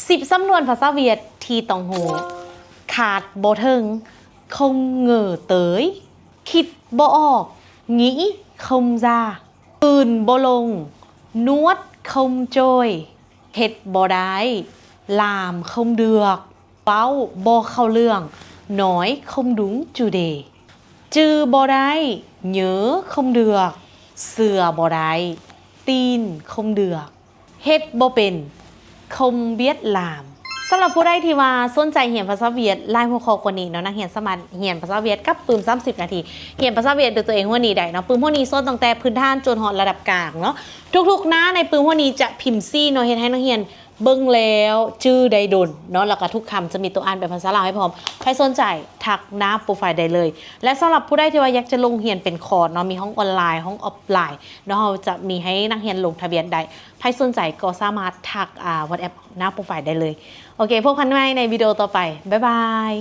10 สำนวนภาษาเวียดที่ต้องหูขาดบ่ถึงคงเหง่อเตยคิดบ่ออกnghĩ không ra ตื่นบ่ลงนวด không trôi เฮ็ดบ่ได้làm không được เป้าบ่เข้าเรื่อง nói không đúng chủ đề จื้อบ่ได้nhớ không được เสือบ่ได้ tin không được เฮ็ดบ่เป็น không biết làm สำหรับผู้ใดที่ว่าสนใจเรียนภาษาเวียดไล่หัวข้อกว่านี้เนาะนักเรียนสามารถเรียนภาษาเวียดกับปืม30 นาทีเรียนภาษาเวียดด้วยตัวเองหัวนี้ได้เนาะปืมหัวนี้สอนตั้งแต่พื้นฐานจนฮอดระดับกลางเนาะทุกๆหน้าในปืมหัวนี้จะพิมพ์ซี่เนาะเฮ็ดให้นักเรียนเบิ่งแล้วชื่อใดดนเนาะแล้วก็ทุกคำจะมีตัวอ่านเป็นภาษาลาวให้พร้อมใครสนใจทักหน้าโปรไฟล์ได้เลยและสำหรับผู้ใดที่ว่าอยากจะลงเรียนเป็นคอร์สเนาะมีห้องออนไลน์ห้องออฟไลน์เนาะเราจะมีให้นักเรียนลงทะเบียนได้ใครสนใจก็สามารถทักWhatsApp หน้าโปรไฟล์ได้เลยโอเคพบกันใหม่ในวิดีโอต่อไปบ๊ายบาย